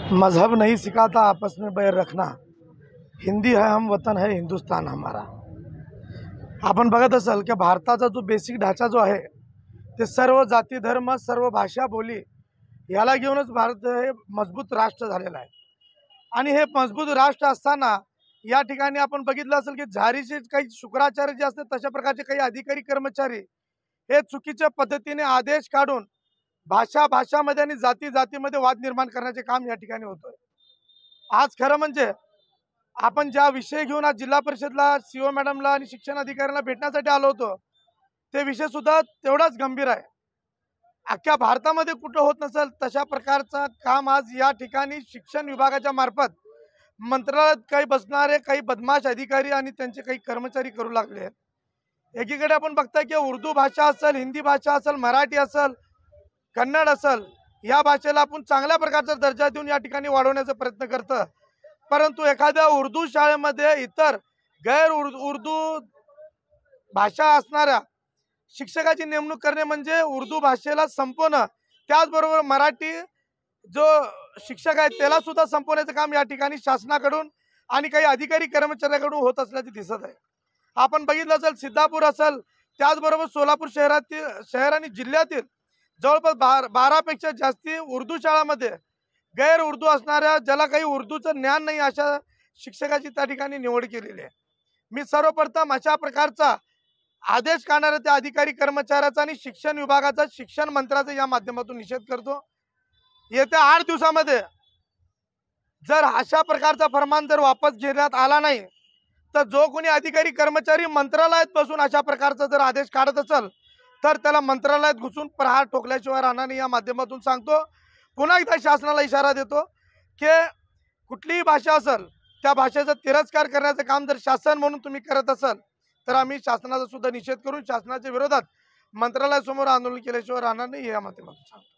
मजहब नहीं सिखाता आपस में बैर रखना, हिंदी है हम वतन है हिंदुस्तान हमारा। आपण बघत असाल की भारताचा जो बेसिक ढाचा जो आहे ते सर्व जाती धर्म सर्व भाषा बोली याला घेऊनच भारत हे मजबूत राष्ट्र झालेला आहे। आणि हे मजबूत राष्ट्र असताना या ठिकाणी आपण बघितलं असेल की झारीचे काही शुक्राचार्य जे असतात तशा प्रकारचे काही अधिकारी कर्मचारी हे चुकीच्या पद्धतीने आदेश काढून भाषामध्ये आणि जातीमध्ये वाद निर्माण करण्याचे काम या ठिकाणी होतोय। आज खरं म्हणजे आपण ज्या विषय घेऊन आज जिल्हा परिषदला सीओ मॅडमला आणि शिक्षण अधिकाऱ्यांना भेटण्यासाठी आलो होतो ते विषय सुद्धा तेवढाच गंभीर आहे। अख्ख्या भारतामध्ये कुठं होत नसेल तशा प्रकारचं काम आज या ठिकाणी शिक्षण विभागाच्या मार्फत मंत्रालयात काही बसणारे काही बदमाश अधिकारी आणि त्यांचे काही कर्मचारी करू लागले आहेत। एकीकडे आपण बघताय की उर्दू भाषा असेल, हिंदी भाषा असेल, मराठी असेल, कन्नड असेल, या भाषेला आपण चांगल्या प्रकारचा दर्जा देऊन या ठिकाणी वाढवण्याचा प्रयत्न करतो। परंतु एखाद्या उर्दू शाळेमध्ये इतर गैर उर्दू भाषा असणाऱ्या शिक्षकाची नेमणूक करणे म्हणजे उर्दू भाषेला संपवणं, त्याचबरोबर मराठी जो शिक्षक आहे त्याला सुद्धा संपवण्याचं काम या ठिकाणी शासनाकडून आणि काही अधिकारी कर्मचाऱ्यांकडून होत असल्याचे दिसत आहे। आपण बघितलं असेल सिद्धापूर असेल, त्याचबरोबर सोलापूर शहर आणि जिल्ह्यातील जवळपास 12 पेक्षा जास्ती उर्दू शाळांमध्ये गैर उर्दू असणाऱ्या ज्याला काही उर्दूचं ज्ञान नाही अशा शिक्षकाची त्या ठिकाणी निवड केलेली आहे। मी सर्वप्रथम अशा प्रकारचा आदेश काढणाऱ्या त्या अधिकारी कर्मचाऱ्याचा आणि शिक्षण विभागाचा शिक्षण मंत्र्याचा या माध्यमातून निषेध करतो। येत्या 8 दिवसामध्ये जर अशा प्रकारचा फरमान जर वापस घेण्यात आला नाही तर जो कोणी अधिकारी कर्मचारी मंत्रालयात बसून अशा प्रकारचा जर आदेश काढत असेल तर त्याला मंत्रालयात घुसून प्रहार ठोकल्याशिवाय राहणार नाही या माध्यमातून सांगतो। पुन्हा एकदा शासनाला इशारा देतो की कुठलीही भाषा असेल त्या भाषेचा तिरस्कार करण्याचं काम जर शासन म्हणून तुम्ही करत असाल तर आम्ही शासनाचा सुद्धा निषेध करून शासनाच्या विरोधात मंत्रालयासमोर आंदोलन केल्याशिवाय राहणार नाही या माध्यमातून सांगतो।